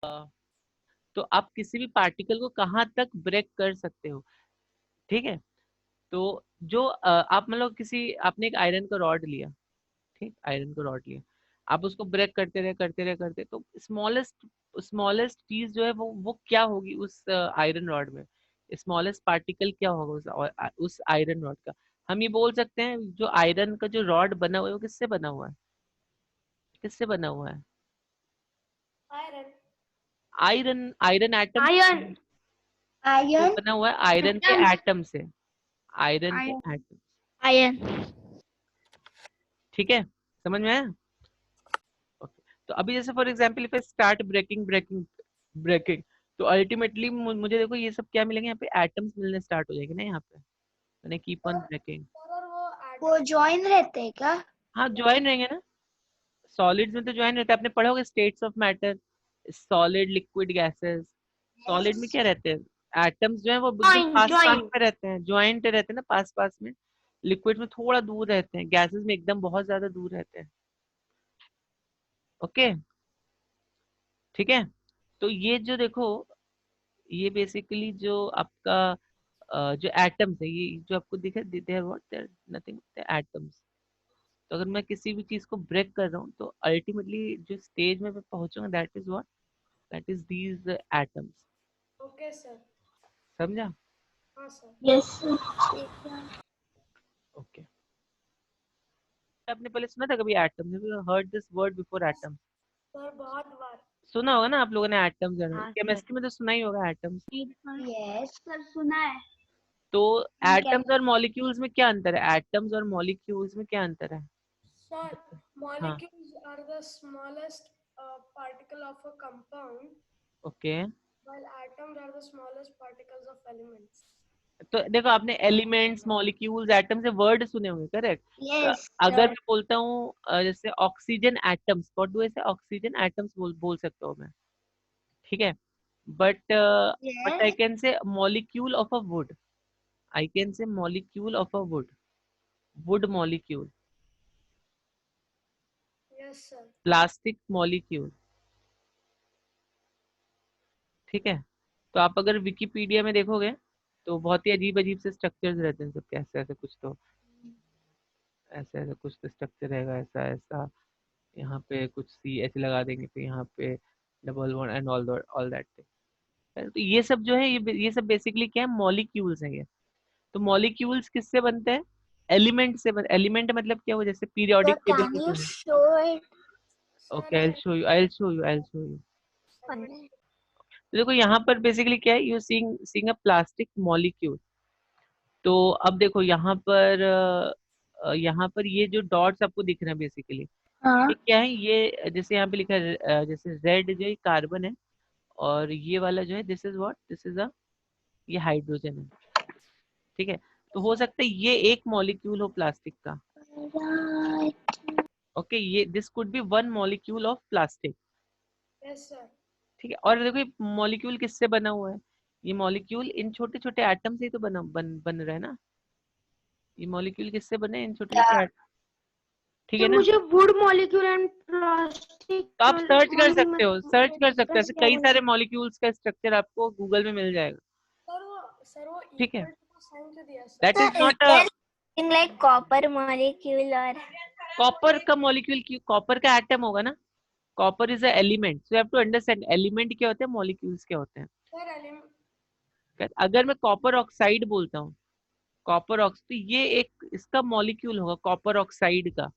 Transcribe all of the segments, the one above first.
तो आप किसी भी पार्टिकल को कहाँ तक ब्रेक कर सकते हो, ठीक है। तो जो आप मतलब किसी आपने एक आयरन का रॉड लिया, ठीक, आयरन का रॉड लिया, आप उसको ब्रेक करते रहे करते रहे करते, तो स्मॉलेस्ट स्मॉलेस्ट चीज जो है वो क्या होगी उस आयरन रॉड में, स्मॉलेस्ट पार्टिकल क्या होगा उस आयरन रॉड का। हम ये बोल सकते हैं जो आयरन का जो रॉड बना हुआ है वो किससे बना हुआ है, किससे बना हुआ है, iron. Iron, iron atom iron. वो आयरन। बना हुआ है आयरन के एटम से, आयरन के एटम, आयरन। ठीक है, समझ में आया। ओके, तो अभी जैसे for example if I start breaking breaking breaking, तो अल्टीमेटली मुझे देखो ये सब क्या मिलेंगे, यहाँ पे एटम्स मिलने स्टार्ट हो जाएंगे ना यहाँ पे, मैंने कीप ऑन ब्रेकिंग। वो जॉइन रहते हैं क्या? हाँ ज्वाइन रहेंगे ना, सॉलिड्स में तो ज्वाइन रहते हैं, आपने पढ़ा होगा states of matter, solid liquid gases. Solid में क्या रहते हैं, एटम्स जो है वो एकदम जॉइन पास पास जॉइन। में रहते हैं, ज्वाइंट रहते हैं ना पास पास में। लिक्विड में थोड़ा दूर रहते हैं, गैसेस में एकदम बहुत ज्यादा दूर रहते हैं। ओके, ठीक है। तो ये जो देखो, ये बेसिकली जो आपका जो एटम्स है, ये जो आपको दिखे they are what, they are nothing atoms. तो अगर मैं किसी भी चीज को ब्रेक कर रहा हूँ तो अल्टीमेटली जो स्टेज में मैं पहुंचूंगा that is what, that is these atoms. Okay sir. समझा। हाँ सर। Yes sir. ओके, आपने पहले सुना था कभी atoms, have you heard this word before atoms. Sir बहुत बार। सुना होगा ना आप लोगों ने एटम्स, हाँ सर। केमिस्ट्री में तो सुना ही होगा एटम्स। यस सर सुना है। तो क्या? एटम्स और मॉलिक्यूल्स में क्या अंतर है, एटम्स और मॉलिक्यूल्स में क्या अंतर है। Sir, हाँ, molecules are the smallest particle of a compound, okay, while atoms are the smallest particles of elements. तो देखो आपने एलिमेंट्स मॉलिक्यूल्स एटम से वर्ड सुने होंगे, करेक्ट। Yes, अगर sir. मैं बोलता हूँ जैसे oxygen atoms, what do I से, ऑक्सीजन एटम्स बोल सकता हूँ मैं, ठीक है। But but I Yes. Can say molecule of a would, I can say molecule of a would, would molecule, Yes, sir. Plastic molecule, ठीक है। तो आप अगर विकिपीडिया में देखोगे तो बहुत ही अजीब अजीब से स्ट्रक्चर्स रहते हैं सब, कैसे ऐसे कुछ तो, ऐसे ऐसे कुछ तो स्ट्रक्चर रहेगा, ऐसा ऐसा, यहाँ पे कुछ सी एच लगा देंगे तो यहाँ पे double one and all that thing. तो ये सब जो है ये सब बेसिकली क्या है, मॉलिक्यूल्स हैं ये। तो मॉलिक्यूल्स किससे बनते हैं, एलिमेंट से एलिमेंट मतलब क्या हो, जैसे Sir, पीरियोडिक टेबल can में you जो है। show it? Okay, Sir, I will show you, I will show you, I will show you. one. तो देखो यहाँ पर बेसिकली क्या है, you seeing seeing a plastic molecule. तो अब देखो यहाँ पर ये जो डॉट्स आपको दिख रहे हैं बेसिकली, हाँ. ये क्या है, ये जैसे यहाँ पे लिखा है जैसे रेड जो है कार्बन है, और ये वाला जो है this is what, this is a, ये हाइड्रोजन है, ठीक है। तो हो सकता है ये एक मॉलिक्यूल हो प्लास्टिक का, Right. ओके, ये this could be one molecule of plastic, Yes, sir. ठीक है। और देखो ये मॉलिक्यूल किससे बना हुआ है, ये मॉलिक्यूल इन छोटे छोटे एटम से ही तो बन रहा है ना, ये मॉलिक्यूल किससे बने, इन छोटे छोटे Yeah. एटम, ठीक है तो ना। मुझे वुड मॉलिक्यूल एंड प्लास्टिक तो आप सर्च कर सकते हो, सर्च में कर सकते हो, डिफरेंस ऐसे क्या कई है? सारे मॉलिक्यूल्स का स्ट्रक्चर आपको गूगल में मिल जाएगा, सर वो ठीक है। इक्वल टू का साइन क्यों दिया sir? That is Sir, is नॉट अ, there something like copper molecule or? Copper का मॉलिक्यूल की, कॉपर का एटम होगा ना, copper is a element, so you have to understand element क्या होते हैं, मॉलिक्यूल्स क्या होते हैं। Sir element. अगर मैं कॉपर ऑक्साइड बोलता हूँ, कॉपर ऑक्स, तो ये एक इसका मॉलिक्यूल होगा कॉपर ऑक्साइड का,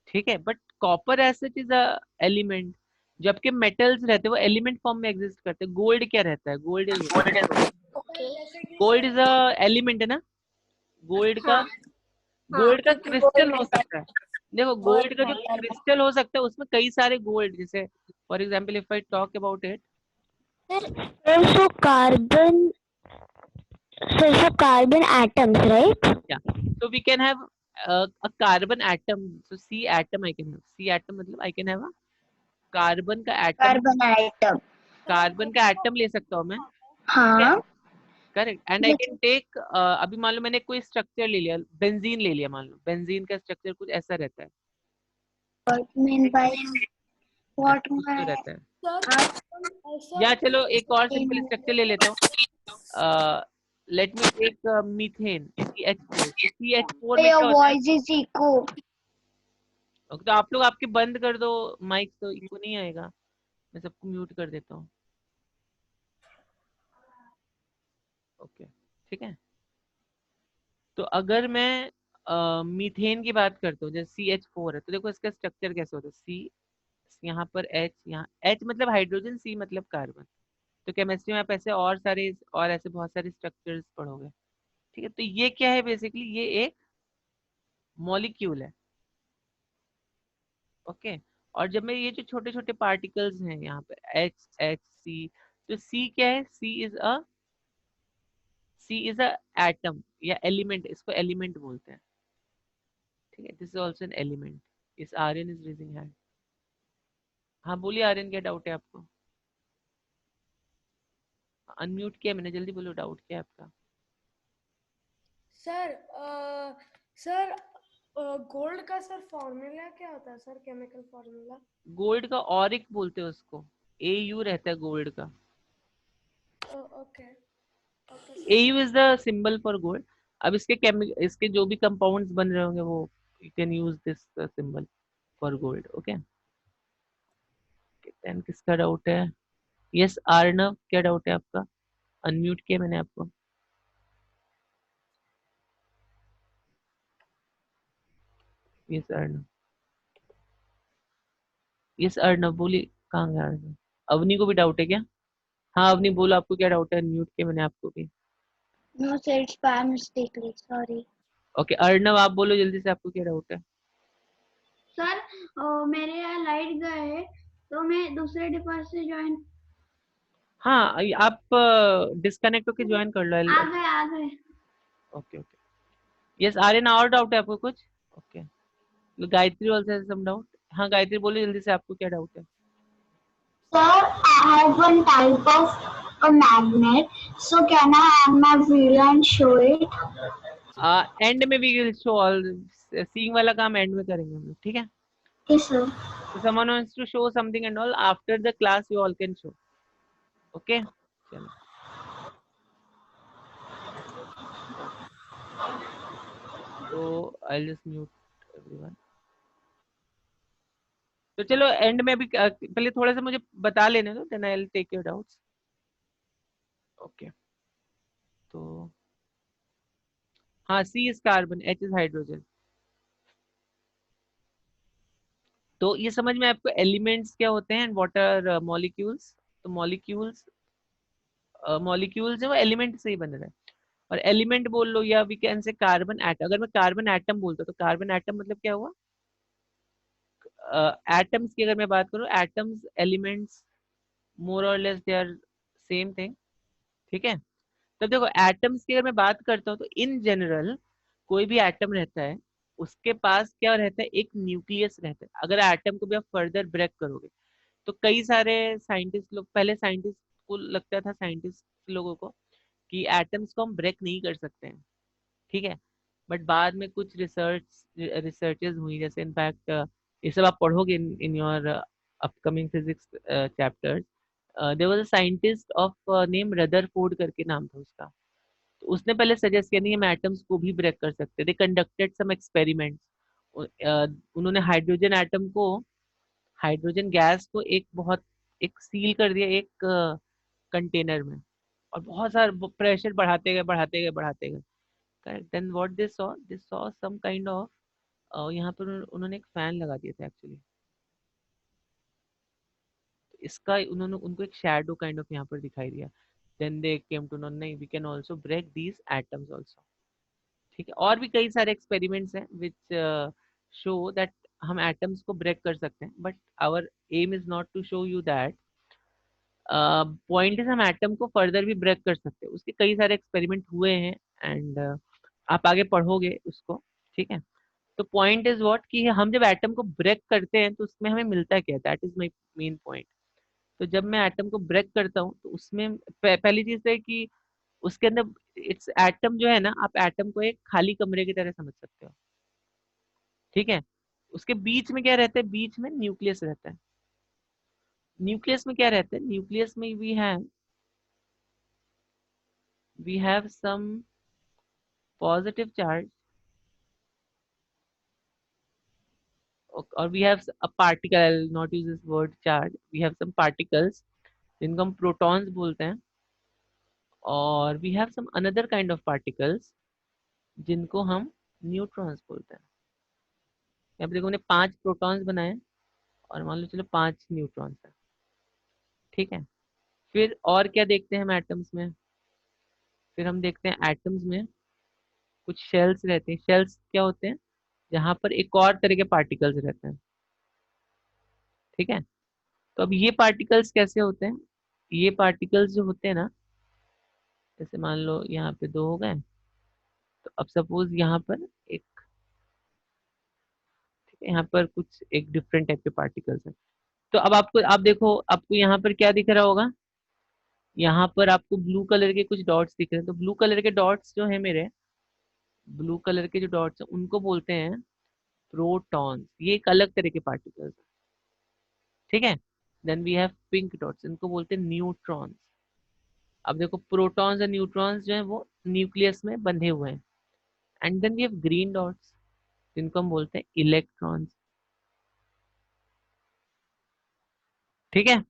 ठीक है। But copper as such is a element, जबकि मेटल्स रहते हैं वो एलिमेंट फॉर्म में एग्जिस्ट करते हैं। गोल्ड क्या रहता है, गोल्ड इज, ओके। जैसे कि gold sir. Is a element है ना, गोल्ड का, हाँ। हाँ गोल्ड का क्योंकि क्रिस्टल गोल्ड हो मेटल सकता है। देखो और गोल्ड का जो मेटल। क्रिस्टल हो सकता है उसमें कई सारे गोल्ड, जैसे for example if I talk about it, Sir, so carbon atoms, right? या so we can have a carbon atom, so C atom I can have, C atom मतलब I can have a carbon का atom, Carbon atom. Carbon का atom ले सकता हूँ मैं, ठीक है, हाँ. Correct. And I can take, अभी मान लो मैंने कोई स्ट्रक्चर ले लिया, बेंजीन ले लिया, मान लो बेंजीन का स्ट्रक्चर कुछ ऐसा रहता है, What mean ठीक है। by What कुछ तो रहता है। sir, या चलो एक और sir, सिंपल स्ट्रक्चर ले लेता हूँ। Let me take methane CH4। तो CH4 में क्या your होता है? voice is echo. तो आप लोग आपके बंद कर दो माइक, तो इको नहीं आएगा। मैं सबको म्यूट कर देता हूँ। ओके, ठीक है। तो अगर मैं मीथेन की बात करता हूँ, जैसे CH4 है, तो देखो इसका स्ट्रक्चर कैसे होता है। C, यहाँ पर H, यहाँ H मतलब हाइड्रोजन, C मतलब कार्बन। तो केमिस्ट्री में आप ऐसे और सारे और ऐसे बहुत सारे स्ट्रक्चर्स पढ़ोगे, ठीक है। तो ये क्या है, बेसिकली ये एक मॉलिक्यूल है। ओके। और जब मैं ये जो छोटे छोटे पार्टिकल्स हैं यहाँ पे HC, तो C क्या है? C इज अ एटम या एलिमेंट, इसको एलिमेंट बोलते हैं, ठीक है। This is also an element. इस आर्यन इज रेजिंग हैंड। हाँ बोलिए आर्यन, क्या डाउट है आपको? अनम्यूट किया मैंने, जल्दी बोलो, डाउट क्या है आपका? सर सर गोल्ड का सर फॉर्मूला क्या होता है सर, केमिकल फॉर्मूला? गोल्ड का ऑरिक बोलते हैं उसको। AU रहता है गोल्ड का। Okay okay AU is the symbol for gold. अब इसके जो भी कंपाउंड्स बन रहे होंगे, वो you can use this symbol for gold. Okay. Then किसका डाउट है? यस अर्णव, क्या डाउट है आपका? अनम्यूट किया मैंने आपको। यस अर्णव, यस अर्णव बोलिए, कहाँ गया अर्णव? अवनी को भी डाउट है क्या? हाँ अवनी बोलो, आपको क्या डाउट है? अनम्यूट किया मैंने आपको भी। No sir, it's by mistakenly. Sorry. Okay Arnav आप बोलो जल्दी से, आपको क्या डाउट है? सर मेरे यहाँ लाइट गए है, तो मैं दूसरे डिपार्ट से ज्वाइन। हाँ आप डिस्कनेक्ट होके ज्वाइन कर लो। आ गए आ गए। Okay okay. यस आर्यन, और डाउट है आपको कुछ? Okay. Gayatri also has some doubt. हाँ गायत्री बोलिए जल्दी से, आपको क्या डाउट है? Sir, I have one type of a magnet. So can I add my wheel and show it? And में भी विल शो ऑल। सीइंग वाला काम एंड में करेंगे हम लोग, ठीक है। Yes, sir. So someone wants to show something and all after the class, you all can show. Okay, चलो। तो I'll just mute everyone. तो चलो एंड में भी पहले थोड़ा सा मुझे बता लेने दो, then I will take your doubts. Okay. तो हाँ, C is carbon, H is hydrogen. तो ये समझ में आपको एलिमेंट्स क्या होते हैं एंड व्हाट आर मॉलिक्यूल्स। तो मॉलिक्यूल्स है वो एलिमेंट से ही बन रहा है। और एलिमेंट बोल लो या we can say carbon atom. अगर मैं कार्बन एटम बोलता हूँ तो कार्बन एटम मतलब क्या हुआ? एटम्स की अगर मैं बात करूँ, एटम्स एलिमेंट्स मोर और less they are same thing, ठीक है। तो देखो एटम्स की अगर मैं बात करता हूँ तो इन जनरल कोई भी एटम रहता है, उसके पास क्या रहता है? एक न्यूक्लियस रहता है। अगर एटम को भी आप फर्दर ब्रेक करोगे, तो कई सारे साइंटिस्ट लोग, पहले साइंटिस्ट को लगता था, साइंटिस्ट लोगों को, कि एटम्स को हम ब्रेक नहीं कर सकते हैं, ठीक है। बट बाद में कुछ रिसर्चेस हुई, जैसे इनफैक्ट ये सब आप पढ़ोगे in your upcoming physics chapters. There was a scientist of name Rutherford करके नाम था उसका। तो उसने पहले सजेस्ट किया नहीं हम एटम्स को भी ब्रेक कर सकते। दे कंडक्टेड सम एक्सपेरिमेंट्स। उन्होंने हाइड्रोजन एटम को, हाइड्रोजन गैस को एक बहुत एक सील कर दिया एक कंटेनर में, और बहुत सारा प्रेशर बढ़ाते गए बढ़ाते गए बढ़ाते गए। Correct. Then what they saw some kind of, यहाँ पर उन्होंने एक फैन लगा दिया था एक्चुअली। इसका उन्होंने उनको एक शैडो काइंड ऑफ यहाँ पर दिखाई दिया। Then they came to know नहीं, we can also break these atoms also, ठीक है। और भी कई सारे एक्सपेरिमेंट्स हैं विच शो दैट हम एटम्स को ब्रेक कर सकते हैं, but our aim is not to show you that. Point is हम एटम को फर्दर भी ब्रेक कर सकते हैं। उसके कई सारे एक्सपेरिमेंट हुए हैं एंड आप आगे पढ़ोगे उसको, ठीक है। तो पॉइंट इज व्हाट, कि हम जब एटम को ब्रेक करते हैं तो उसमें हमें मिलता क्या है, that is my main point. तो जब मैं एटम को ब्रेक करता हूँ तो उसमें पहली चीज है कि उसके अंदर इट्स एटम जो है ना, आप एटम को एक खाली कमरे की तरह समझ सकते हो, ठीक है। उसके बीच में क्या रहता है? बीच में न्यूक्लियस रहता है, न्यूक्लियस में क्या रहता है, न्यूक्लियस में we have some positive charge और we have a particle, not use this word charge, we have some particles जिनको हम प्रोटॉन्स बोलते हैं, और we have some another kind of particles जिनको हम न्यूट्रॉन्स बोलते हैं। यहाँ पे देखो मैंने 5 प्रोटॉन्स बनाए और मान लो चलो 5 न्यूट्रॉन्स है, ठीक है। फिर और क्या देखते हैं हम एटम्स में, फिर हम देखते हैं एटम्स में कुछ शेल्स रहते हैं। शेल्स क्या होते हैं, जहाँ पर एक और तरह के पार्टिकल्स रहते हैं, ठीक है। तो अब ये पार्टिकल्स कैसे होते हैं, ये पार्टिकल्स जो होते हैं ना, जैसे मान लो यहाँ पे 2 हो गए, तो अब सपोज यहाँ पर एक, ठीक है, यहाँ पर कुछ एक डिफरेंट टाइप के पार्टिकल्स हैं। तो अब आपको, आप देखो आपको यहाँ पर क्या दिख रहा होगा, यहाँ पर आपको ब्लू कलर के कुछ डॉट्स दिख रहे हैं। तो ब्लू कलर के डॉट्स जो है मेरे, ब्लू कलर के जो डॉट्स हैं उनको बोलते हैं प्रोटॉन्स। ये एक अलग तरह के पार्टिकल्स हैं, ठीक है। Then we have pink dots, इनको बोलते हैं न्यूट्रॉन्स। अब देखो प्रोटॉन्स और न्यूट्रॉन्स जो है वो न्यूक्लियस में बंधे हुए हैं। And then we have green dots जिनको हम बोलते हैं इलेक्ट्रॉन्स, ठीक है।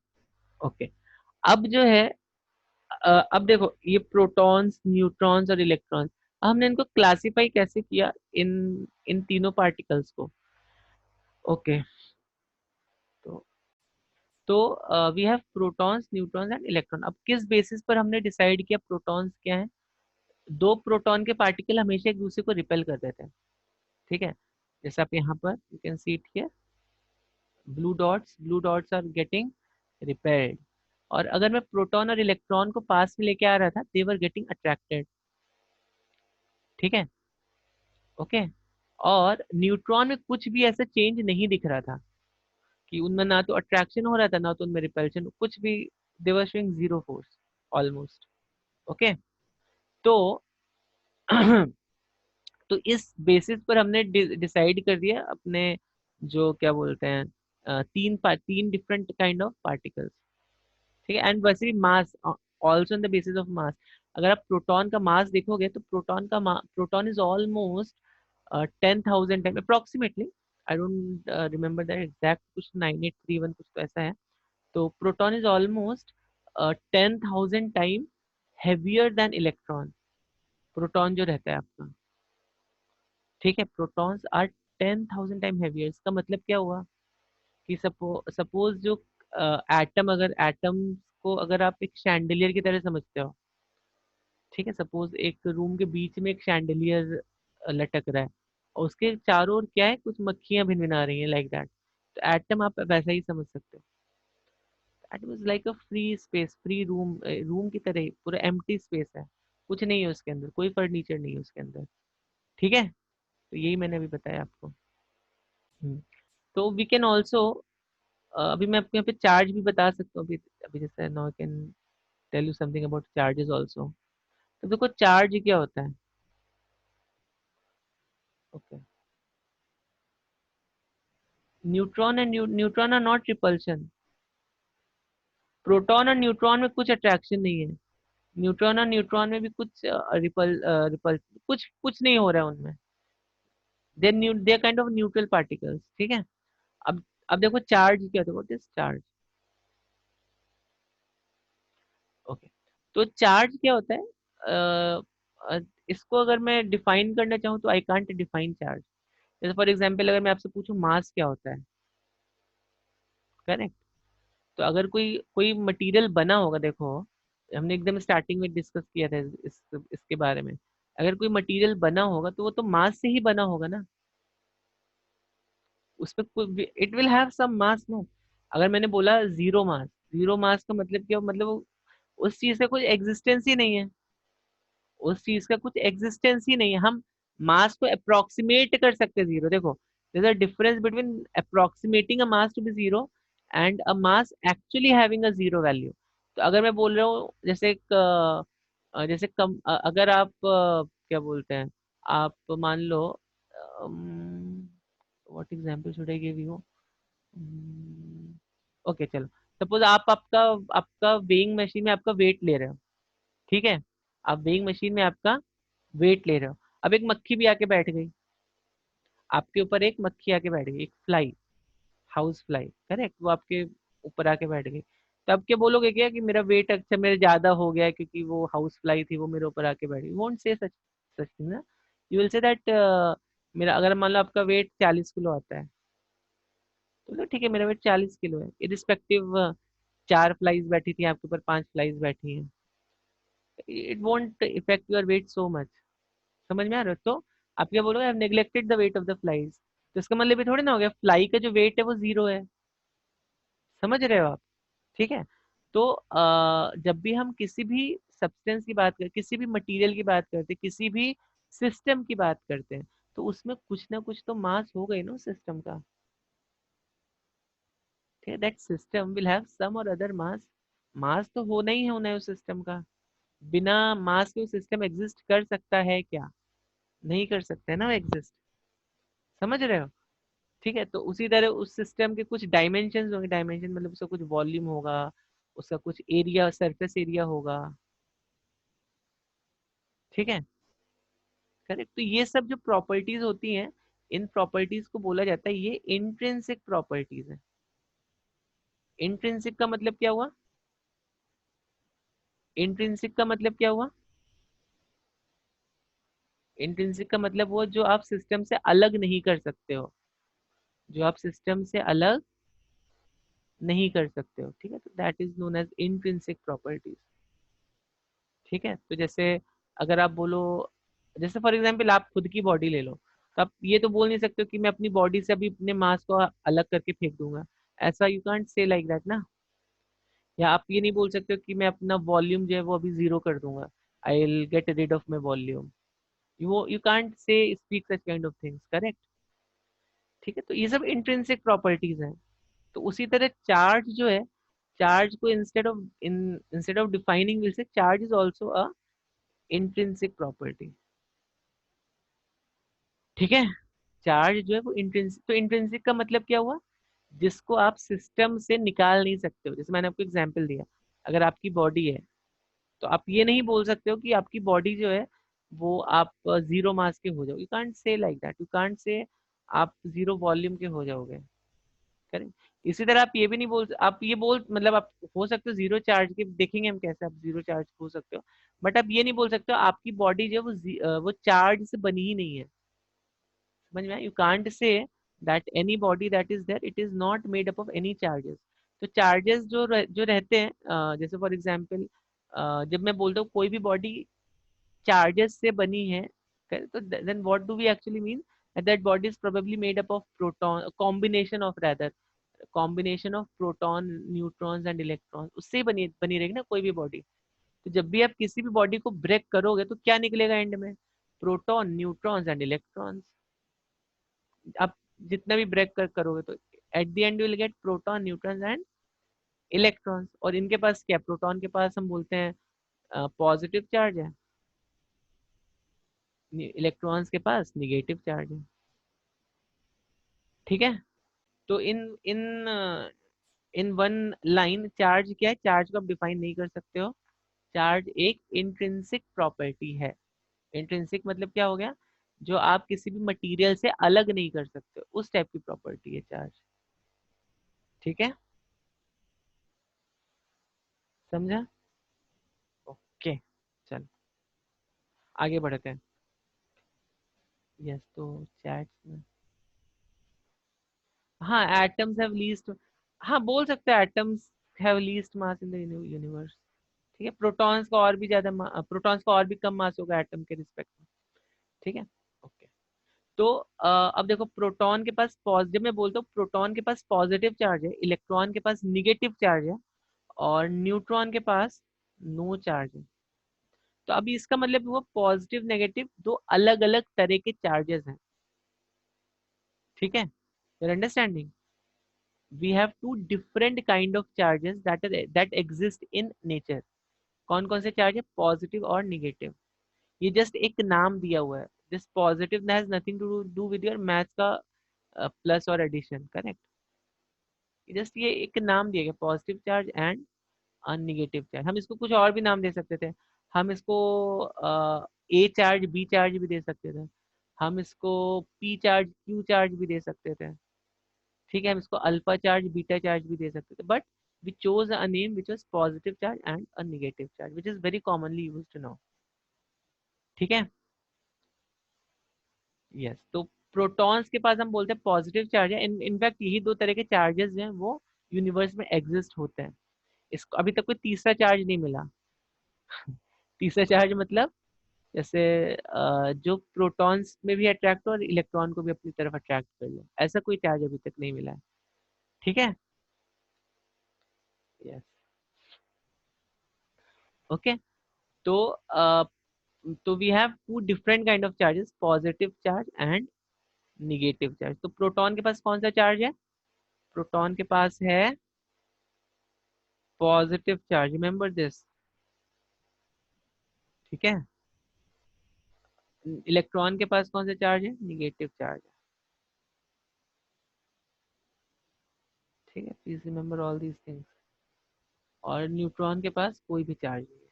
ओके, अब जो है अब देखो ये प्रोटॉन्स, न्यूट्रॉन्स और इलेक्ट्रॉन्स, हमने इनको क्लासिफाई कैसे किया, इन इन तीनों पार्टिकल्स को। ओके, तो we have protons, neutrons and electron. अब किस बेसिस पर हमने डिसाइड किया प्रोटॉन्स क्या है, दो प्रोटॉन के पार्टिकल हमेशा एक दूसरे को रिपेल कर देते हैं, ठीक है। जैसे आप यहाँ पर you can see it here, blue dots are getting repelled, और अगर मैं प्रोटॉन और इलेक्ट्रॉन को पास में लेके आ रहा था, दे वर गेटिंग अट्रैक्टेड, ठीक है। ओके, और न्यूट्रॉन में कुछ भी ऐसा चेंज नहीं दिख रहा था कि उनमें ना तो अट्रैक्शन हो रहा था ना तो उनमें रिपल्शन, कुछ भी, they were showing zero force almost. Okay, तो तो इस बेसिस पर हमने डिसाइड कर दिया अपने, जो क्या बोलते हैं, तीन डिफरेंट काइंड ऑफ पार्टिकल्स, ठीक है। एंड वैसे भी mass, also on the basis of mass. अगर आप प्रोटॉन का मास देखोगे तो proton is almost 10,000 time approximately, I don't remember that exact, कुछ 9831 कुछ तो ऐसा है। तो proton is almost 10,000 time heavier than electron. Proton जो रहता है आपका, ठीक है, प्रोटॉन्स आर 10,000 टाइम हैवियर। इसका मतलब क्या हुआ कि सपोज जो एटम, अगर एटम को अगर आप एक शैंडलियर की तरह समझते हो, ठीक है, सपोज एक रूम के बीच में एक शैंडलियर लटक रहा है और उसके चारों ओर क्या है, कुछ मक्खियां भिनभिना रही हैं, लाइक दैट। तो एटम आप वैसा ही समझ सकते हो, atom is like a free space, free room, room की तरह ही पूरा एम्प्टी स्पेस है, कुछ नहीं है उसके अंदर, कोई फर्नीचर नहीं है उसके अंदर, ठीक है। तो यही मैंने अभी बताया आपको। हम्म। तो वी कैन ऑल्सो, अभी मैं आपको यहाँ पे चार्ज भी बता सकता हूँ, अभी अभी जैसे now I can tell you something about charges also. तो देखो चार्ज क्या होता है, okay, neutron are not repulsion. Proton और न्यूट्रॉन में कुछ अट्रैक्शन नहीं है, न्यूट्रॉन और न्यूट्रॉन में भी कुछ रिपल कुछ कुछ नहीं हो रहा है उनमें, they kind of neutral particles, ठीक है। अब देखो चार्ज क्या होता है, व्हाट इज चार्ज, ओके। तो चार्ज क्या होता है, अ, इसको अगर मैं डिफाइन करना चाहूँ तो आई कांट डिफाइन चार्ज। जैसे फॉर एग्जांपल अगर मैं आपसे पूछूं मास क्या होता है, करेक्ट। तो अगर कोई कोई मटेरियल बना होगा, देखो हमने एकदम स्टार्टिंग में डिस्कस किया था इसके बारे में, अगर कोई मटेरियल बना होगा तो वो तो मास से ही बना होगा ना, उसमें it will have some mass, no. अगर मैंने बोला जीरो मास, जीरो मास का मतलब क्या, मतलब उस चीज का कोई एग्जिस्टेंस ही नहीं है, उस चीज का कुछ एग्जिस्टेंस ही नहीं है। हम मास को अप्रोक्सीमेट कर सकते हैं जीरो, देखो there is a difference between approximating a mass to be zero and a mass actually having a zero value. तो अगर मैं बोल रहा हूँ जैसे एक जैसे कम अगर आप क्या बोलते हैं, आप मान लो, what example should I give you, okay चलो, सपोज आप आपका आपका वेइंग मशीन में आपका वेट ले रहे हो, ठीक है, आप वेइंग मशीन में आपका वेट ले रहे हो, अब एक मक्खी भी आके बैठ गई, आपके ऊपर एक मक्खी आके बैठ गई, एक फ्लाई, हाउस फ्लाई, करेक्ट, वो आपके ऊपर आके बैठ गई, तो आप क्या बोलोगे क्या कि मेरा वेट अच्छा मेरा ज्यादा हो गया है क्योंकि वो हाउस फ्लाई थी वो मेरे ऊपर आके बैठ गई, वोंट से सच सच ना, यू विल से दैट मेरा अगर मान लो आपका वेट 40 किलो आता है, तो बोलो, ठीक है मेरा वेट 40 किलो है, इरिस्पेक्टिव 4 फ्लाइज बैठी थी आपके ऊपर, 5 फ्लाइज बैठी हैं, it won't effect your weight so much, समझ में आ रहा है? तो आप क्या बोलोगे, आई neglected the weight of the flies, तो इसका मतलब ये थोड़ी ना हो गया फ्लाई का जो वेट है वो 0 है, समझ रहे हो आप? ठीक है, तो जब भी हम किसी भी सब्सटेंस की बात करते, किसी भी मटेरियल की बात करते, किसी भी सिस्टम की बात करते हैं, तो उसमें कुछ ना कुछ तो मास हो गई ना सिस्टम का, ठीक है, that system will have some और अदर मास, मास तो होना ही होना है उस सिस्टम का, बिना मास के वो सिस्टम एग्जिस्ट कर सकता है क्या? नहीं कर सकता है ना वो एग्जिस्ट, समझ रहे हो? ठीक है, तो उसी तरह उस सिस्टम के कुछ डायमेंशन होंगे, डायमेंशन मतलब उसका कुछ वॉल्यूम होगा, उसका कुछ एरिया सरफेस एरिया होगा, ठीक है, करेक्ट, तो ये सब जो प्रॉपर्टीज होती हैं, इन प्रॉपर्टीज को बोला जाता है ये इंट्रिंसिक प्रॉपर्टीज है। इंट्रिंसिक का मतलब क्या हुआ? इंट्रिंसिक का मतलब क्या हुआ? इंट्रिंसिक का मतलब वो जो आप सिस्टम से अलग नहीं कर सकते हो, जो आप सिस्टम से अलग नहीं कर सकते हो, ठीक है, तो that is known as intrinsic properties, ठीक है, तो जैसे अगर आप बोलो, जैसे फॉर एग्जांपल आप खुद की बॉडी ले लो, तो आप ये तो बोल नहीं सकते हो कि मैं अपनी बॉडी से अभी अपने मास को अलग करके फेंक दूंगा, ऐसा यू कांट से लाइक दैट ना, या आप ये नहीं बोल सकते हो कि मैं अपना वॉल्यूम जो है वो अभी 0 कर दूंगा, I will get rid of my volume, you can't say speak such kind of things, correct, ठीक है, तो ये सब इंट्रिंसिक प्रॉपर्टीज हैं। तो उसी तरह चार्ज जो है, चार्ज को instead of defining will say charge is also a intrinsic property, ठीक है, चार्ज जो है वो इंट्रिंसिक, तो इंट्रिंसिक का मतलब क्या हुआ? जिसको आप सिस्टम से निकाल नहीं सकते हो, जैसे मैंने आपको एग्जांपल दिया, अगर आपकी बॉडी है, तो आप ये नहीं बोल सकते हो कि आपकी बॉडी जो है वो आप 0 मास के हो जाओ, यू कांट से लाइक दैट, यू कांट से आप 0 वॉल्यूम के हो जाओगे, करेक्ट, इसी तरह आप ये भी नहीं बोल, आप ये बोल मतलब आप हो सकते हो 0 चार्ज के, देखेंगे हम कैसे आप 0 चार्ज हो सकते हो, बट आप ये नहीं बोल सकते हो आपकी बॉडी जो है वो वो चार्ज से बनी ही नहीं है, समझ में? You can't say that any body that is there it is not made up of any charges, तो चार्जेस जो रहते हैं, जैसे फॉर एग्जांपल जब मैं बोलता हूँ कोई भी बॉडी चार्जेस से बनी है, तो then what do we actually mean, that body is probably made up of proton, combination of rather, combination of proton, neutrons and electrons, उससे ही बनी बनी रहेगी ना कोई भी बॉडी, तो जब भी आप किसी भी बॉडी को ब्रेक करोगे तो क्या निकलेगा एंड में? प्रोटॉन, न्यूट्रॉन्स एंड इलेक्ट्रॉन्स, आप जितना भी ब्रेक करोगे तो at the end you will get proton, neutrons and electrons, और इनके पास क्या, प्रोटॉन के पास हम बोलते हैं पॉजिटिव चार्ज है, इलेक्ट्रॉन्स के पास निगेटिव चार्ज है, ठीक है, तो इन इन वन लाइन चार्ज क्या है, चार्ज को आप डिफाइन नहीं कर सकते हो, चार्ज एक इंट्रिंसिक प्रॉपर्टी है, इंट्रिंसिक मतलब क्या हो गया, जो आप किसी भी मटेरियल से अलग नहीं कर सकते, उस टाइप की प्रॉपर्टी है चार्ज, ठीक है, समझा? ओके, चल आगे बढ़ते हैं, यस, तो चैट में, हाँ एटम्स हैव लीस्ट, हाँ बोल सकते हैं atoms have least mass in the universe, ठीक है, प्रोटॉन्स का और भी ज्यादा प्रोटॉन्स का और भी कम मास होगा एटम के रिस्पेक्ट में, ठीक है, ओके, तो अब देखो प्रोटॉन के पास पॉजिटिव, मैं बोलता हूँ प्रोटॉन के पास पॉजिटिव चार्ज है, इलेक्ट्रॉन के पास निगेटिव चार्ज है, और न्यूट्रॉन के पास नो चार्ज है, तो अभी इसका मतलब वो पॉजिटिव नेगेटिव दो अलग अलग तरह के चार्जेस हैं, ठीक है, you're understanding, we have two different kind of charges that exist in nature, कौन कौन से चार्ज है, पॉजिटिव और निगेटिव, ये जस्ट एक नाम दिया हुआ है, this positive has nothing to do with your maths का प्लस और एडिशन, करेक्ट, जस्ट ये एक नाम दिया गया, positive charge and negative charge. हम इसको कुछ और भी नाम दे सकते थे। हम इसको ए चार्ज बी चार्ज भी दे सकते थे, हम इसको पी चार्ज क्यू चार्ज भी दे सकते थे, ठीक है, हम इसको अल्फा चार्ज बीटा चार्ज भी दे सकते थे, but we chose a name which was positive charge and a negative charge, which is very commonly used now, ठीक है। यस, तो प्रोटॉन्स के पास हम बोलते हैं पॉजिटिव चार्ज है। इनफैक्ट यही दो तरह के चार्जेस जो हैं वो यूनिवर्स में एग्जिस्ट होते हैं। इसको अभी तक कोई तीसरा चार्ज नहीं मिला। तीसरा चार्ज मतलब जैसे जो प्रोटॉन्स में भी अट्रैक्ट हो और इलेक्ट्रॉन को भी अपनी तरफ अट्रैक्ट कर ले, ऐसा कोई चार्ज अभी तक नहीं मिला है, ठीक है। Yes, okay. तो तो we have two different kind of charges, positive charge and negative charge. तो प्रोटॉन के पास कौन सा चार्ज है? प्रोटॉन के पास है पॉजिटिव चार्ज, रिमेंबर दिस, ठीक है। इलेक्ट्रॉन के पास कौन सा चार्ज है? निगेटिव चार्ज है, ठीक है। Please remember all these things. और न्यूट्रॉन के पास कोई भी चार्ज नहीं है,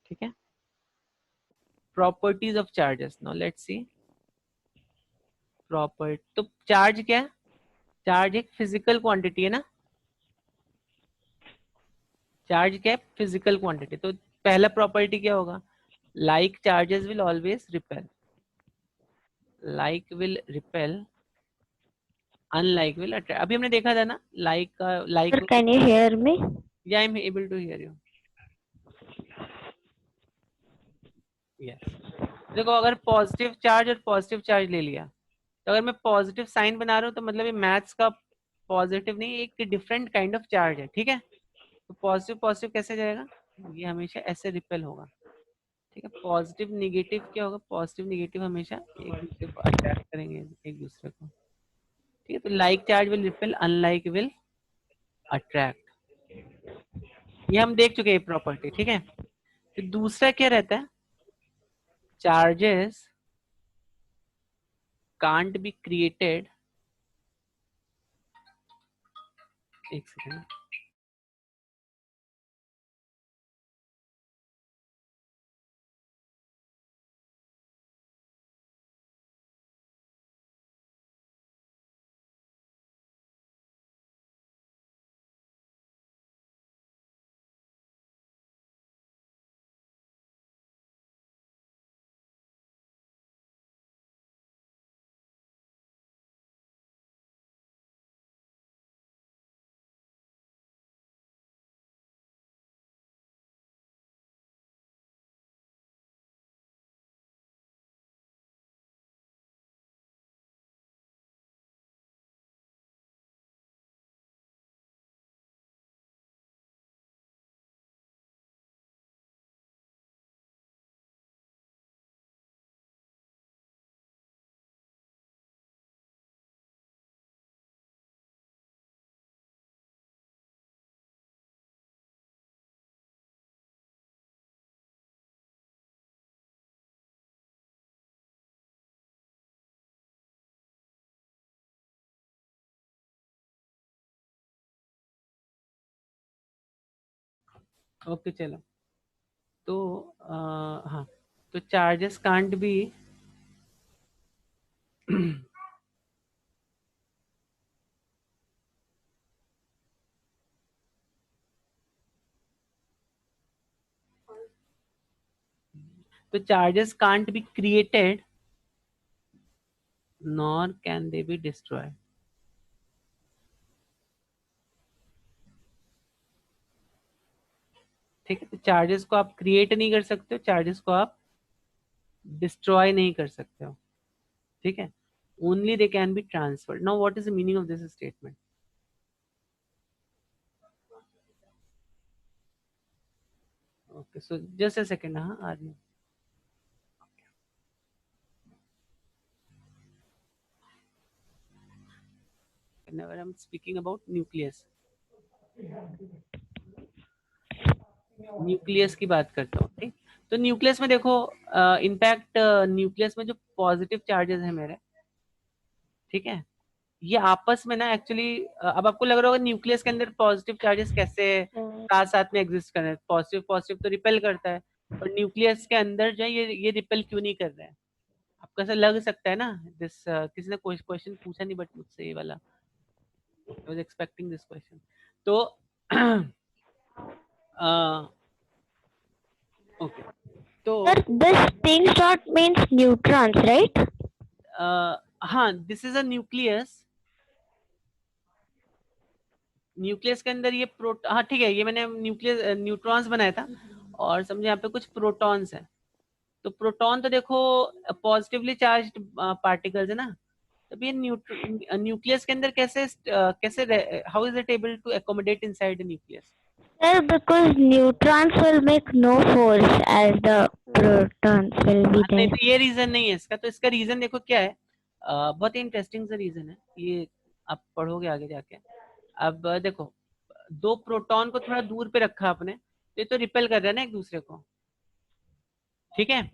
ठीक है। Properties of charges, now let's see. Property, तो चार्ज क्या है? चार्ज एक फिजिकल क्वांटिटी है ना। चार्ज क्या है? Physical quantity. तो पहला प्रॉपर्टी क्या होगा? Like charges will always repel, like will repel, unlike will attract. अभी हमने देखा था ना, लाइक का like. Sir, can you hear me? Yeah I am able to hear you. Yes, देखो अगर पॉजिटिव चार्ज और पॉजिटिव चार्ज ले लिया, तो अगर मैं पॉजिटिव साइन बना रहा हूँ तो मतलब ये मैथ्स का पॉजिटिव नहीं, एक डिफरेंट काइंड ऑफ चार्ज है, ठीक है। तो पॉजिटिव पॉजिटिव कैसे जाएगा? ये हमेशा ऐसे रिपेल होगा, ठीक है। पॉजिटिव निगेटिव क्या होगा? पॉजिटिव निगेटिव हमेशा एक दूसरे को अट्रैक्ट करेंगे, एक दूसरे को, ठीक है। तो like charge will repel, unlike will attract. ये हम देख चुके हैं प्रॉपर्टी, ठीक है। फिर दूसरा क्या रहता है? चार्जेस कांट बी क्रिएटेड, एक सेकेंड, ओके चलो। तो हाँ, तो चार्जेस कांट बी तो charges can't be created nor can they be destroy, ठीक है। तो चार्जेस को आप क्रिएट नहीं कर सकते हो, चार्जेस को आप डिस्ट्रॉय नहीं कर सकते हो, ठीक है। Only they can be transferred. Now what is the meaning of this statement? Okay, so just a second, हाँ आ रही हूँ। Whenever I'm speaking about nucleus, nucleus की बात करता हूँ, ठीक। तो न्यूक्लियस में देखो, इनफैक्ट न्यूक्लियस में जो पॉजिटिव चार्जेस है मेरे, ठीक है, ये आपस में ना एक्चुअली, अब आपको लग रहा होगा न्यूक्लियस के अंदर पॉजिटिव चार्जेस कैसे साथ साथ में एग्जिस्ट कर रहे हैं, पॉजिटिव पॉजिटिव तो रिपेल करता है, और न्यूक्लियस के अंदर जो है ये रिपेल क्यों नहीं कर रहे हैं, आपको ऐसा लग सकता है ना। दिस किसी ने कोई क्वेश्चन पूछा नहीं बट मुझसे ये वाला, I was expecting this question. तो ओके, तो Sir, this pink dot means neutrons, right? हाँ, this is a nucleus, nucleus के अंदर ये हाँ ठीक है, ये मैंने न्यूक्लियस न्यूट्रॉन्स बनाया था, और समझे यहाँ पे कुछ प्रोटॉन्स है। तो प्रोटॉन तो देखो पॉजिटिवली चार्ज्ड पार्टिकल्स है ना, तब ये न्यूक्लियस के अंदर कैसे कैसे how is it able to accommodate inside the nucleus? Sir, because neutrons will make no force as the protons will be नहीं, there. तो ये रीजन नहीं है इसका, तो इसका रीजन देखो क्या है, बहुत ही इंटरेस्टिंग सा रीजन है ये, आप पढ़ोगे आगे जाके। अब देखो, दो प्रोटॉन को थोड़ा दूर पे रखा आपने, तो ये तो रिपेल कर रहे हैं ना एक दूसरे को, ठीक है,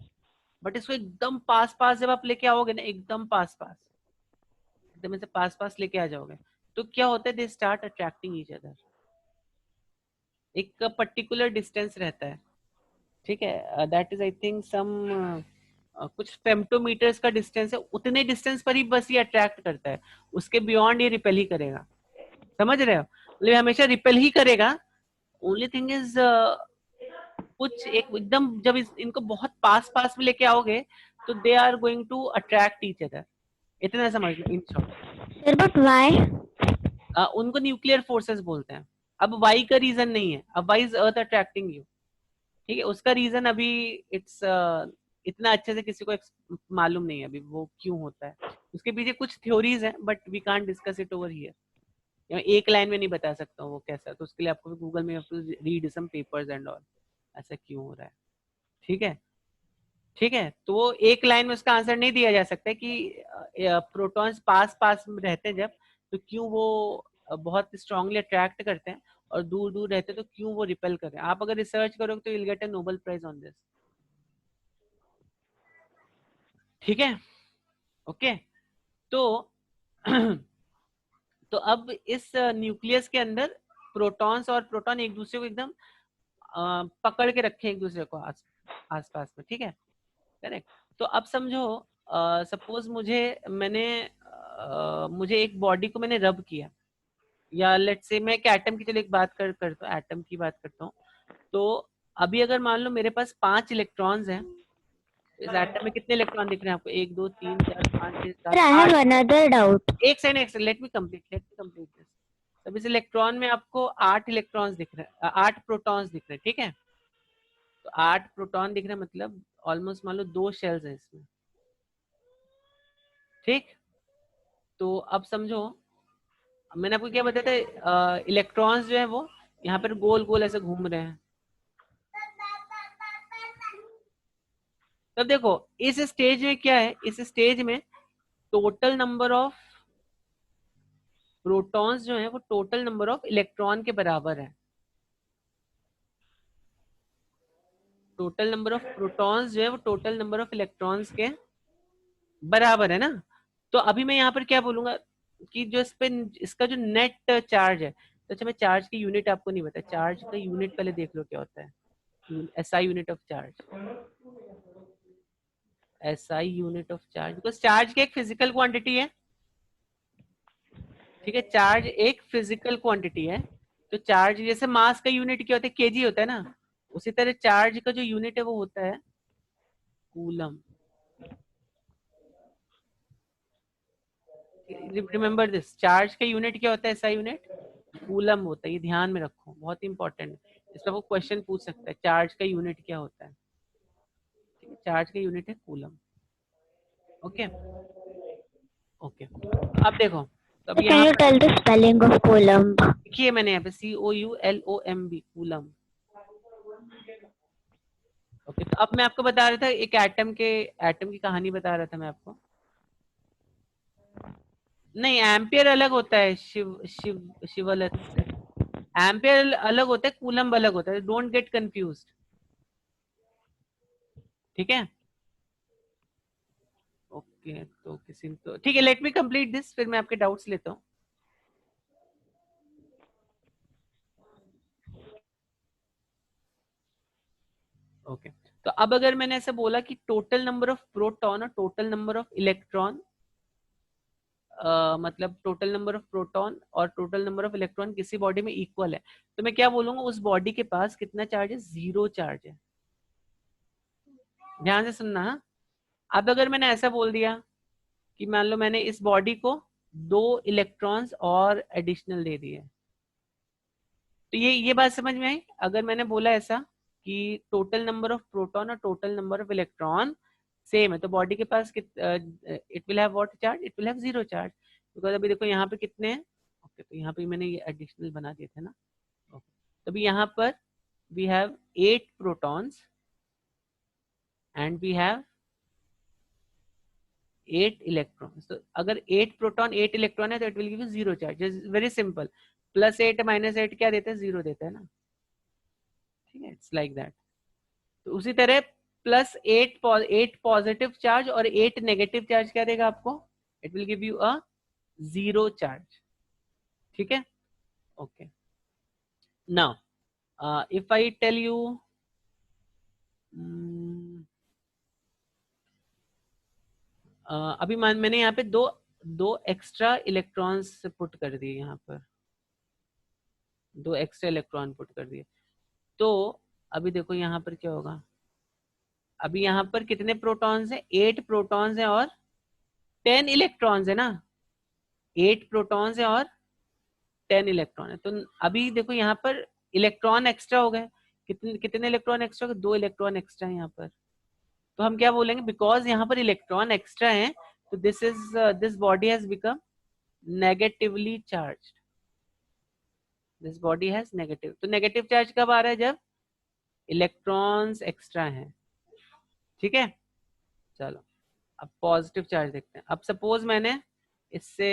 बट इसको एकदम पास पास जब आप लेके आओगे ना, एकदम पास पास, एकदम ऐसे पास पास लेके आ जाओगे, तो क्या होता है, they start attracting each other, एक पर्टिकुलर डिस्टेंस रहता है, ठीक है, that is I think some कुछ फेम्टोमीटर्स का डिस्टेंस है, उतने डिस्टेंस पर ही बस ये अट्रैक्ट करता है, उसके बियॉन्ड ये रिपेल ही करेगा, समझ रहे हो, मतलब हमेशा रिपेल ही करेगा। ओनली थिंग इज कुछ एक एकदम जब इनको बहुत पास पास में लेके आओगे, तो they are going to attract each other, इतना समझ लो in short. Sir, but why? उनको न्यूक्लियर फोर्सेस बोलते हैं। अब वाई का रीजन नहीं है, अब why is earth attracting you, ठीक है, उसका रीजन अभी इट्स इतना अच्छे से किसी को मालूम नहीं है अभी वो क्यों होता है, उसके पीछे कुछ थ्योरीज हैं but we can't discuss it over here, एक लाइन में नहीं बता सकता हूँ वो कैसा, तो उसके लिए आपको गूगल में read some papers and all, ऐसा क्यों हो रहा है, ठीक है, ठीक है, तो वो एक लाइन में उसका आंसर नहीं दिया जा सकता कि प्रोटॉन्स पास पास में रहते हैं जब, तो क्यों वो बहुत स्ट्रांगली अट्रैक्ट करते हैं, और दूर दूर रहते हैं तो क्यों वो रिपेल कर रहे हैं। आप अगर रिसर्च करोगे तो will get a Nobel prize on this, ठीक है, ओके। तो तो अब इस न्यूक्लियस के अंदर प्रोटॉन्स और प्रोटॉन एक दूसरे को एकदम पकड़ के रखे एक दूसरे को आस पास में, ठीक है, करेक्ट। तो अब समझो, सपोज मुझे एक बॉडी को मैंने रब किया, या लेट्स से मैं एक एटम की, चलो एक बात करता हूँ, एटम की बात करता हूँ। तो अभी अगर मान लो मेरे पास 5 इलेक्ट्रॉन्स हैं, तो इस एटम में कितने इलेक्ट्रॉन दिख रहे हैं आपको, 1 2 3 4 5 6 Sir, 7 I have 8। another doubt. एक second, let me complete this. अब इस इलेक्ट्रॉन में आपको 8 इलेक्ट्रॉन्स दिख रहे हैं, 8 प्रोटॉन्स दिख रहे हैं, ठीक है, तो 8 प्रोटॉन दिख रहे हैं, मतलब ऑलमोस्ट मान लो 2 शेल्स हैं इसमें, ठीक। तो अब समझो, मैंने आपको क्या बताया था, इलेक्ट्रॉन्स जो है वो यहाँ पर गोल गोल ऐसे घूम रहे हैं। तब देखो इस स्टेज में क्या है, इस स्टेज में टोटल नंबर ऑफ प्रोटॉन्स जो है वो टोटल नंबर ऑफ इलेक्ट्रॉन के बराबर है, टोटल नंबर ऑफ प्रोटॉन्स जो है वो टोटल नंबर ऑफ इलेक्ट्रॉन्स के बराबर है ना। तो अभी मैं यहाँ पर क्या बोलूंगा कि जो इस पे इसका जो नेट चार्ज है, तो अच्छा मैं चार्ज की यूनिट आपको नहीं बता, चार्ज का यूनिट पहले देख लो क्या होता है, SI unit of charge, SI unit of charge, because charge की एक फिजिकल क्वांटिटी है, ठीक है, चार्ज एक फिजिकल क्वांटिटी है। तो चार्ज जैसे मास का यूनिट क्या होता है, केजी होता है ना, उसी तरह चार्ज का जो यूनिट है वो होता है कूलम। रिमेंबर दिस, चार्ज का यूनिट क्या होता है, ऐसा यूनिट कूलम होता है, ये ध्यान में रखो, बहुत इंपॉर्टेंट है, इस पर वो क्वेश्चन पूछ सकता है, चार्ज का यूनिट क्या होता है, ठीक है, चार्ज का यूनिट है कूलम, ओके, ओके। अब देखो, तो अब Sir, can यहाँ you पर tell the spelling of Coulomb? देखिए मैंने यहाँ पे COULOMB कूलम, ओके। तो अब मैं आपको बता रहा था एक एटम की कहानी बता रहा था मैं आपको, नहीं एम्पियर अलग होता है शिवलत से, एम्पियर अलग होता है, कूलम अलग होता है, डोंट गेट कंफ्यूज, ठीक है, ओके तो किसी तो ठीक है, लेट मी कंप्लीट दिस, फिर मैं आपके डाउट्स लेता हूँ। ओके तो अब अगर मैंने ऐसे बोला कि टोटल नंबर ऑफ प्रोटॉन और टोटल नंबर ऑफ इलेक्ट्रॉन, मतलब टोटल नंबर ऑफ प्रोटॉन और टोटल नंबर ऑफ इलेक्ट्रॉन किसी बॉडी में इक्वल है, तो मैं क्या बोलूंगा, उस बॉडी के पास कितना चार्ज है, 0 चार्ज है। ध्यान से सुनना। हाँ? अब अगर मैंने ऐसा बोल दिया कि मान लो मैंने इस बॉडी को 2 इलेक्ट्रॉन्स और एडिशनल दे दिए, तो ये बात समझ में आई। अगर मैंने बोला ऐसा कि टोटल नंबर ऑफ प्रोटॉन और total number of electron same है, तो बॉडी के पास it will have what charge, it will have 0 charge, because अभी देखो यहाँ पे कितने हैं। ओके तो यहाँ पे मैंने ये एडिशनल बना दिए थे ना। ओके तो अभी यहाँ पर we have 8 protons and we have 8 electrons. तो अगर 8 प्रोटॉन 8 इलेक्ट्रॉन है तो it will give you 0 charge, very simple. +8 -8 क्या देते हैं, 0 देते हैं ना। ठीक है, इट्स लाइक दैट। तो उसी तरह +8 पॉजिटिव चार्ज और 8 नेगेटिव चार्ज क्या देगा आपको, it will give you a 0 charge. ठीक है, okay. Now if I tell you, अभी मैंने यहाँ पे दो एक्स्ट्रा इलेक्ट्रॉन्स पुट कर दिए, यहाँ पर 2 एक्स्ट्रा इलेक्ट्रॉन पुट कर दिए, तो अभी देखो यहाँ पर क्या होगा। अभी यहाँ पर कितने प्रोटॉन्स हैं, 8 प्रोटॉन्स हैं और 10 इलेक्ट्रॉन्स है ना। 8 प्रोटॉन्स है और 10 इलेक्ट्रॉन है, तो अभी देखो यहाँ पर इलेक्ट्रॉन एक्स्ट्रा हो गए। कितने कितने इलेक्ट्रॉन एक्स्ट्रा हो गए, 2 इलेक्ट्रॉन एक्स्ट्रा है यहाँ पर। तो हम क्या बोलेंगे, बिकॉज यहाँ पर इलेक्ट्रॉन एक्स्ट्रा है, तो this body has become negatively charge. This body has negative, तो नेगेटिव चार्ज कब आ रहा है, जब इलेक्ट्रॉन्स एक्स्ट्रा हैं। ठीक है, चलो अब पॉजिटिव चार्ज देखते हैं। अब सपोज मैंने इससे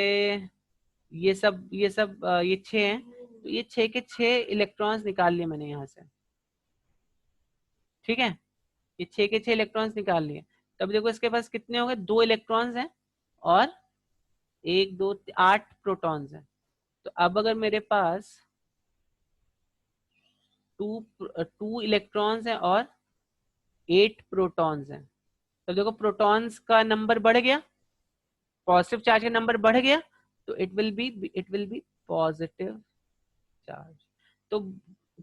ये 6 हैं, तो ये 6 के 6 इलेक्ट्रॉन्स निकाल लिए मैंने यहाँ से। ठीक है, ये 6 के 6 इलेक्ट्रॉन्स निकाल लिए। तब देखो इसके पास कितने हो गए, 2 इलेक्ट्रॉन्स हैं और 1 2 8 प्रोटॉन्स हैं। तो अब अगर मेरे पास टू इलेक्ट्रॉन्स हैं और 8 प्रोटॉन्स हैं, तो देखो प्रोटॉन्स का नंबर बढ़ गया, पॉजिटिव चार्ज का नंबर बढ़ गया, तो it will be positive charge.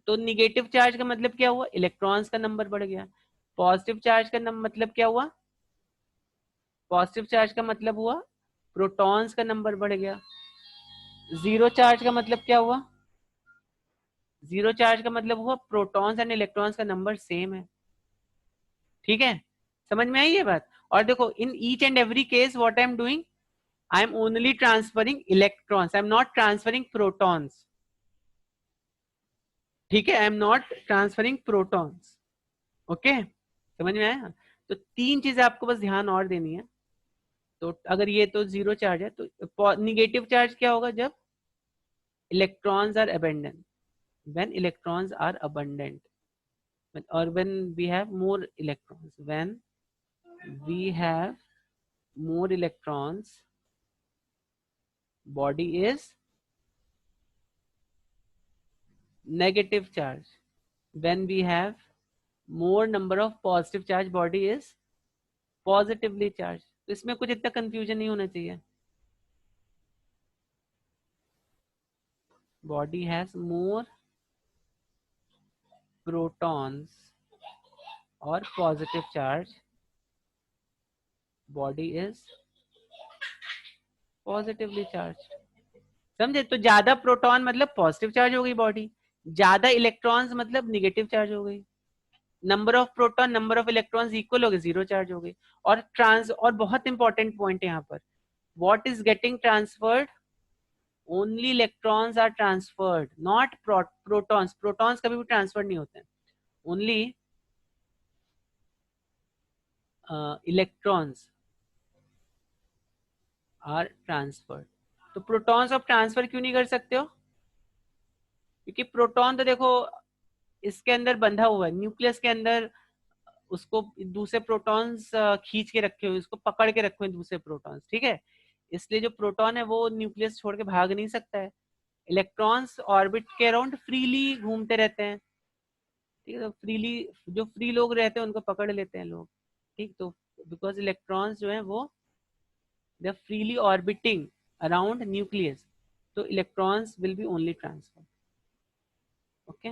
तो निगेटिव चार्ज का मतलब क्या हुआ, इलेक्ट्रॉन्स का नंबर बढ़ गया। पॉजिटिव चार्ज का मतलब क्या हुआ, पॉजिटिव चार्ज का मतलब हुआ प्रोटॉन्स का नंबर बढ़ गया। 0 चार्ज का मतलब क्या हुआ, 0 चार्ज का मतलब हुआ प्रोटॉन्स एंड इलेक्ट्रॉन्स का नंबर सेम है। ठीक है, समझ में आई ये बात। और देखो in each and every case what I am doing, I am only transferring electrons, I am not transferring protons. ठीक है, I am not transferring protons. Okay, समझ में आया। तो 3 चीजें आपको बस ध्यान और देनी है। तो अगर ये तो 0 चार्ज है, तो निगेटिव चार्ज क्या होगा, जब electrons are abundant, when electrons are abundant, or when we have more electrons, when we have more electrons, body is negative charge. When we have more number of positive charge, body is positively charged. तो इसमें कुछ इतना confusion नहीं होना चाहिए। Body has more protons और positive charge, body is positively charge. समझे, तो ज्यादा प्रोटॉन मतलब पॉजिटिव चार्ज हो गई बॉडी, ज्यादा इलेक्ट्रॉन्स मतलब निगेटिव चार्ज हो गई। Number of proton number of electrons equal हो गए, 0 चार्ज हो गई। और बहुत इंपॉर्टेंट पॉइंट है यहाँ पर, what is getting transferred, only electrons are transferred, not protons. Protons कभी भी ट्रांसफर नहीं होते हैं, ओनली इलेक्ट्रॉन्स आर ट्रांसफर्ड। तो प्रोटॉन्स आप ट्रांसफर क्यों नहीं कर सकते हो, क्योंकि प्रोटॉन तो देखो इसके अंदर बंधा हुआ है, न्यूक्लियस के अंदर उसको दूसरे प्रोटॉन्स खींच के रखे हुए, उसको पकड़ के रखे हुए दूसरे प्रोटॉन्स, ठीक है। इसलिए जो प्रोटॉन है वो न्यूक्लियस छोड़ के भाग नहीं सकता है। इलेक्ट्रॉन्स ऑर्बिट के अराउंड फ्रीली घूमते रहते हैं, ठीक है। तो फ्रीली, जो फ्री लोग रहते हैं उनको पकड़ लेते हैं लोग, ठीक। तो बिकॉज इलेक्ट्रॉन्स जो है वो they are freely orbiting around nucleus, तो electrons will be only transfer, okay.